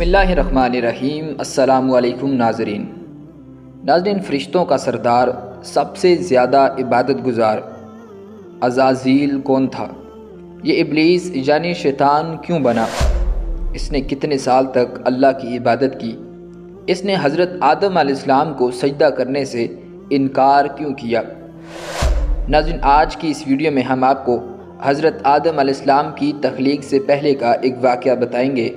بسم اللہ الرحمن الرحیم۔ السلام علیکم ناظرین۔ فرشتوں کا سردار، سب سے زیادہ عبادت گزار عزازیل کون تھا؟ یہ ابلیس یعنی شیطان کیوں بنا؟ اس نے کتنے سال تک اللہ کی عبادت کی؟ اس نے حضرت آدم علیہ السلام کو سجدہ کرنے سے انکار کیوں کیا؟ ناظرین، آج کی اس ویڈیو میں ہم آپ کو حضرت آدم علیہ السلام کی تخلیق سے پہلے کا ایک واقعہ بتائیں گے،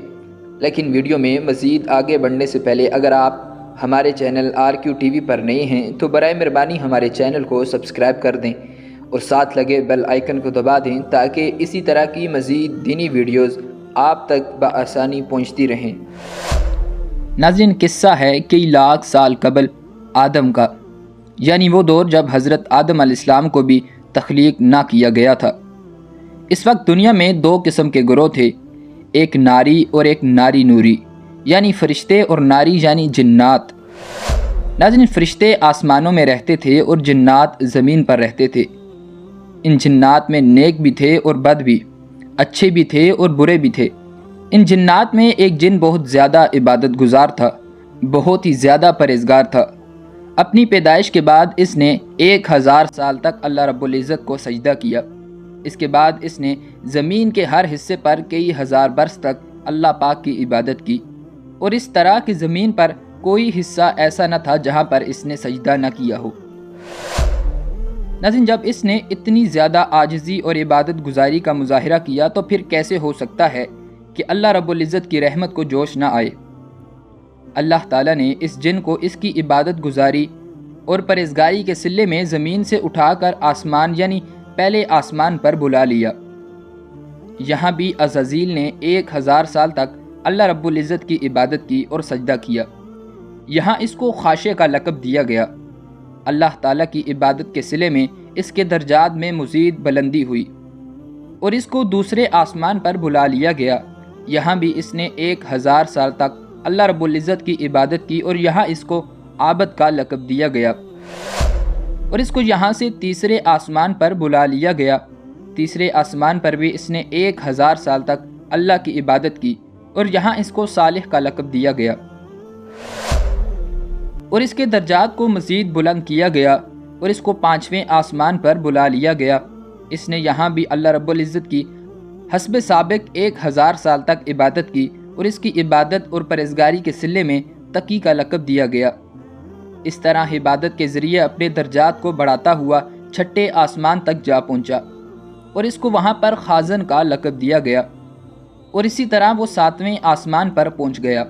لیکن ویڈیو میں مزید آگے بڑھنے سے پہلے اگر آپ ہمارے چینل RQ TV پر نئے ہیں تو برائے مہربانی ہمارے چینل کو سبسکرائب کر دیں اور ساتھ لگے بیل آئیکن کو دبا دیں تاکہ اسی طرح کی مزید دینی ویڈیوز آپ تک بآسانی پہنچتی رہیں۔ ناظرین، قصہ ہے کئی لاکھ سال قبل آدم کا، یعنی وہ دور جب حضرت آدم علیہ السلام کو بھی تخلیق نہ کیا گیا تھا۔ اس وقت دنیا میں دو قسم کے گروہ تھے، ایک ناری اور ایک ناری نوری، یعنی فرشتے اور ناری یعنی جنات۔ ناظرین، فرشتے آسمانوں میں رہتے تھے اور جنات زمین پر رہتے تھے۔ ان جنات میں نیک بھی تھے اور بد بھی، اچھے بھی تھے اور برے بھی تھے۔ ان جنات میں ایک جن بہت زیادہ عبادت گزار تھا، بہت ہی زیادہ پرہیزگار تھا۔ اپنی پیدائش کے بعد اس نے 1000 سال تک اللہ رب العزت کو سجدہ کیا۔ اس کے بعد اس نے زمین کے ہر حصے پر کئی ہزار برس تک اللہ پاک کی عبادت کی، اور اس طرح کہ زمین پر کوئی حصہ ایسا نہ تھا جہاں پر اس نے سجدہ نہ کیا ہو۔ ناظرین، جب اس نے اتنی زیادہ عاجزی اور عبادت گزاری کا مظاہرہ کیا تو پھر کیسے ہو سکتا ہے کہ اللہ رب العزت کی رحمت کو جوش نہ آئے؟ اللہ تعالیٰ نے اس جن کو اس کی عبادت گزاری اور پرہیزگاری کے صلے میں زمین سے اٹھا کر آسمان یعنی پہلے آسمان پر بلا لیا۔ یہاں بھی عزازیل نے 1000 سال تک اللہ رب العزت کی عبادت کی اور سجدہ کیا۔ یہاں اس کو خاشع کا لقب دیا گیا۔ اللہ تعالیٰ کی عبادت کے صلے میں اس کے درجات میں مزید بلندی ہوئی اور اس کو دوسرے آسمان پر بلا لیا گیا۔ یہاں بھی اس نے 1000 سال تک اللہ رب العزت کی عبادت کی اور یہاں اس کو عابد کا لقب دیا گیا، اور اس کو یہاں سے تیسرے آسمان پر بلا لیا گیا۔ تیسرے آسمان پر بھی اس نے 1000 سال تک اللہ کی عبادت کی اور یہاں اس کو صالح کا لقب دیا گیا، اور اس کے درجات کو مزید بلند کیا گیا اور اس کو 5ویں آسمان پر بلا لیا گیا۔ اس نے یہاں بھی اللہ رب العزت کی حسب سابق 1000 سال تک عبادت کی اور اس کی عبادت اور پرہیزگاری کے صلے میں تقی کا لقب دیا گیا۔ اس طرح عبادت کے ذریعے اپنے درجات کو بڑھاتا ہوا 6 آسمان تک جا پہنچا اور اس کو وہاں پر خازن کا لقب دیا گیا، اور اسی طرح وہ 7ویں آسمان پر پہنچ گیا۔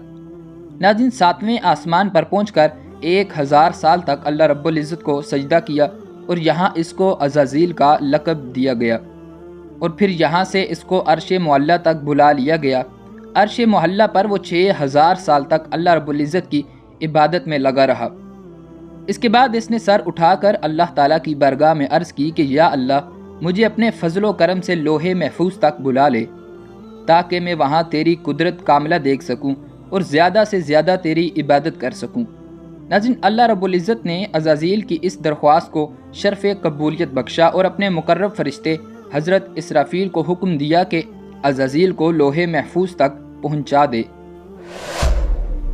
ناظرین، 7ویں آسمان پر پہنچ کر 1000 سال تک اللہ رب العزت کو سجدہ کیا اور یہاں اس کو عزازیل کا لقب دیا گیا، اور پھر یہاں سے اس کو عرش معلیٰ تک بلا لیا گیا۔ عرش معلیٰ پر وہ 6000 سال تک اللہ رب العزت کی عبادت میں لگا رہا۔ اس کے بعد اس نے سر اٹھا کر اللہ تعالیٰ کی بارگاہ میں عرض کی کہ یا اللہ، مجھے اپنے فضل و کرم سے لوح محفوظ تک بلا لے تاکہ میں وہاں تیری قدرت کاملہ دیکھ سکوں اور زیادہ سے زیادہ تیری عبادت کر سکوں۔ ناظرین، اللہ رب العزت نے عزازیل کی اس درخواست کو شرف قبولیت بخشا اور اپنے مقرب فرشتے حضرت اسرافیل کو حکم دیا کہ عزازیل کو لوح محفوظ تک پہنچا دے۔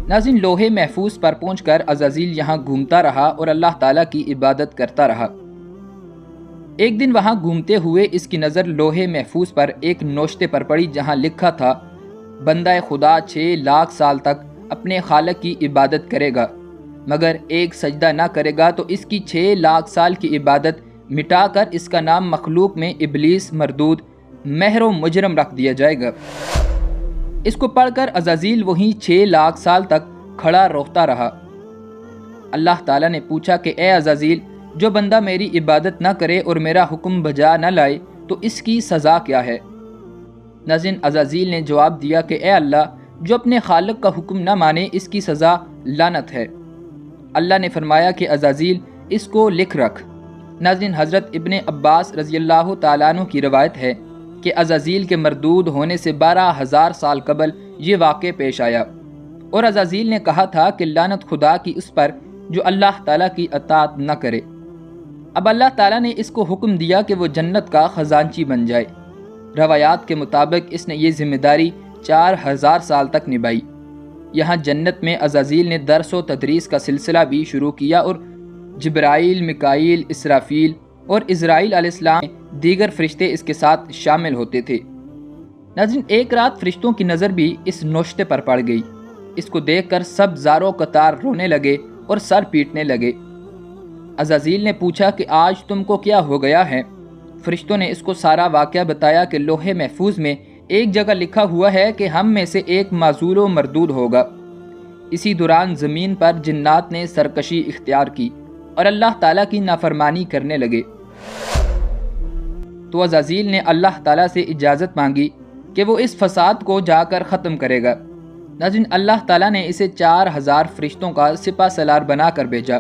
ناظرین، لوح محفوظ پر پہنچ کر عزازیل یہاں گھومتا رہا اور اللہ تعالیٰ کی عبادت کرتا رہا۔ ایک دن وہاں گھومتے ہوئے اس کی نظر لوح محفوظ پر ایک نوشتے پر پڑی جہاں لکھا تھا، بندہ خدا 6 لاکھ سال تک اپنے خالق کی عبادت کرے گا مگر ایک سجدہ نہ کرے گا تو اس کی 6 لاکھ سال کی عبادت مٹا کر اس کا نام مخلوق میں ابلیس مردود مہر و مجرم رکھ دیا جائے گا۔ اس کو پڑھ کر عزازیل وہیں 6 لاکھ سال تک کھڑا روتا رہا۔ اللہ تعالیٰ نے پوچھا کہ اے عزازیل، جو بندہ میری عبادت نہ کرے اور میرا حکم بجا نہ لائے تو اس کی سزا کیا ہے؟ ناظرین، عزازیل نے جواب دیا کہ اے اللہ، جو اپنے خالق کا حکم نہ مانے اس کی سزا لعنت ہے۔ اللہ نے فرمایا کہ عزازیل، اس کو لکھ رکھ۔ ناظرین، حضرت ابن عباس رضی اللہ تعالیٰ عنہ کی روایت ہے کہ عزازیل کے مردود ہونے سے 12000 سال قبل یہ واقع پیش آیا، اور عزازیل نے کہا تھا کہ لعنت خدا کی اس پر جو اللہ تعالیٰ کی اطاعت نہ کرے۔ اب اللہ تعالیٰ نے اس کو حکم دیا کہ وہ جنت کا خزانچی بن جائے۔ روایات کے مطابق اس نے یہ ذمہ داری 4000 سال تک نبھائی۔ یہاں جنت میں عزازیل نے درس و تدریس کا سلسلہ بھی شروع کیا اور جبرائیل، میکائیل، اسرافیل اور اسرائیل علیہ السلام دیگر فرشتے اس کے ساتھ شامل ہوتے تھے۔ ناظرین، ایک رات فرشتوں کی نظر بھی اس نوشتے پر پڑ گئی۔ اس کو دیکھ کر سب زاروں قطار رونے لگے اور سر پیٹنے لگے۔ عزازیل نے پوچھا کہ آج تم کو کیا ہو گیا ہے؟ فرشتوں نے اس کو سارا واقعہ بتایا کہ لوح محفوظ میں ایک جگہ لکھا ہوا ہے کہ ہم میں سے ایک معزول و مردود ہوگا۔ اسی دوران زمین پر جنات نے سرکشی اختیار کی اور اللہ تعالیٰ کی نافرمانی کرنے لگے۔ تو عزازیل نے اللہ تعالیٰ سے اجازت مانگی کہ وہ اس فساد کو جا کر ختم کرے گا۔ ناظرین، اللہ تعالیٰ نے اسے 4000 فرشتوں کا سپہ سالار بنا کر بھیجا۔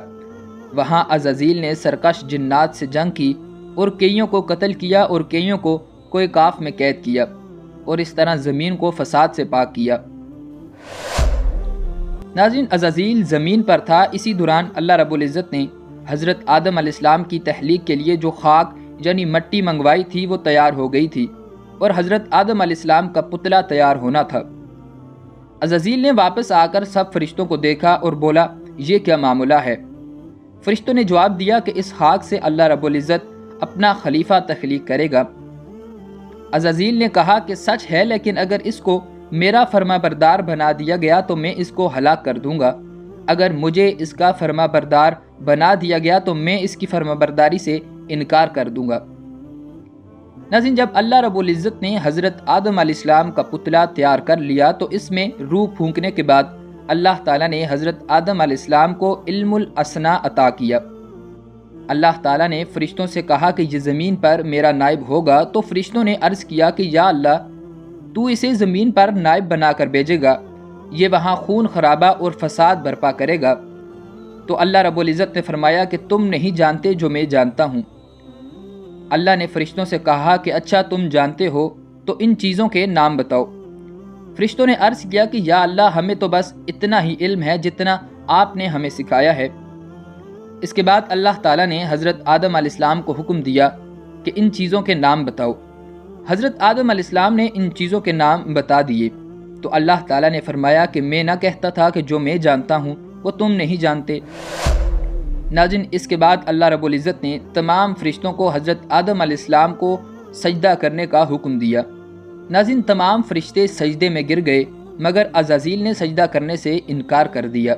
وہاں عزازیل نے سرکش جنات سے جنگ کی اور کئیوں کو قتل کیا اور کئیوں کو کوئی کاف میں قید کیا اور اس طرح زمین کو فساد سے پاک کیا۔ ناظرین، عزازیل زمین پر تھا، اسی دوران اللہ رب العزت نے حضرت آدم علیہ السلام کی تخلیق کے لیے جو خاک یعنی مٹی منگوائی تھی وہ تیار ہو گئی تھی اور حضرت آدم علیہ السلام کا پتلا تیار ہونا تھا۔ عزازیل نے واپس آ کر سب فرشتوں کو دیکھا اور بولا، یہ کیا معاملہ ہے؟ فرشتوں نے جواب دیا کہ اس خاک سے اللہ رب العزت اپنا خلیفہ تخلیق کرے گا۔ عزازیل نے کہا کہ سچ ہے، لیکن اگر اس کو میرا فرما بردار بنا دیا گیا تو میں اس کو ہلاک کر دوں گا، اگر مجھے اس کا فرما بردار بنا دیا گیا تو میں اس کی فرما برداری سے انکار کر دوں گا۔ ناظرین، جب اللہ رب العزت نے حضرت آدم علیہ السلام کا پتلا تیار کر لیا تو اس میں روح پھونکنے کے بعد اللہ تعالیٰ نے حضرت آدم علیہ السلام کو علم الاسنا عطا کیا۔ اللہ تعالیٰ نے فرشتوں سے کہا کہ یہ زمین پر میرا نائب ہوگا، تو فرشتوں نے عرض کیا کہ یا اللہ، تو اسے زمین پر نائب بنا کر بھیجے گا، یہ وہاں خون خرابہ اور فساد برپا کرے گا۔ تو اللہ رب العزت نے فرمایا کہ تم نہیں جانتے جو میں جانتا ہوں۔ اللہ نے فرشتوں سے کہا کہ اچھا تم جانتے ہو تو ان چیزوں کے نام بتاؤ۔ فرشتوں نے عرض کیا کہ یا اللہ، ہمیں تو بس اتنا ہی علم ہے جتنا آپ نے ہمیں سکھایا ہے۔ اس کے بعد اللہ تعالیٰ نے حضرت آدم علیہ السلام کو حکم دیا کہ ان چیزوں کے نام بتاؤ۔ حضرت آدم علیہ السلام نے ان چیزوں کے نام بتا دیے تو اللہ تعالیٰ نے فرمایا کہ میں نہ کہتا تھا کہ جو میں جانتا ہوں وہ تم نہیں جانتے۔ ناظرین، اس کے بعد اللہ رب العزت نے تمام فرشتوں کو حضرت آدم علیہ السلام کو سجدہ کرنے کا حکم دیا۔ ناظرین، تمام فرشتے سجدے میں گر گئے مگر عزازیل نے سجدہ کرنے سے انکار کر دیا۔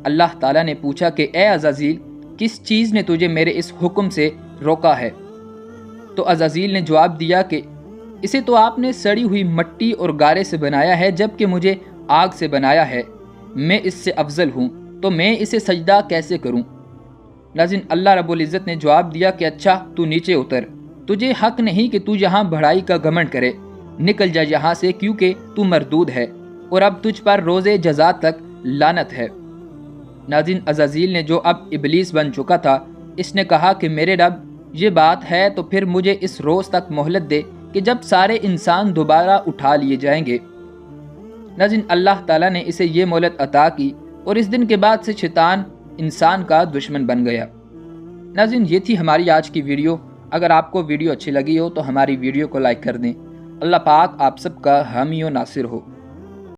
اللہ تعالیٰ نے پوچھا کہ اے عزازیل، کس چیز نے تجھے میرے اس حکم سے روکا ہے؟ تو عزازیل نے جواب دیا کہ اسے تو آپ نے سڑی ہوئی مٹی اور گارے سے بنایا ہے، جبکہ مجھے آگ سے بنایا ہے، میں اس سے افضل ہوں، تو میں اسے سجدہ کیسے کروں؟ ناظرین، اللہ رب العزت نے جواب دیا کہ اچھا تو نیچے اتر، تجھے حق نہیں کہ تو یہاں بڑائی کا گھمنڈ کرے، نکل جا یہاں سے، کیونکہ تو مردود ہے اور اب تجھ پر روز جزا تک لعنت ہے۔ ناظرین، عزازیل نے جو اب ابلیس بن چکا تھا، اس نے کہا کہ میرے رب، یہ بات ہے تو پھر مجھے اس روز تک مہلت دے کہ جب سارے انسان دوبارہ اٹھا لیے جائیں گے۔ ناظرین، اللہ تعالیٰ نے اسے یہ مہلت عطا کی اور اس دن کے بعد سے شیطان انسان کا دشمن بن گیا۔ ناظرین، یہ تھی ہماری آج کی ویڈیو۔ اگر آپ کو ویڈیو اچھی لگی ہو تو ہماری ویڈیو کو لائک کر دیں۔ اللہ پاک آپ سب کا حامی و ناصر ہو۔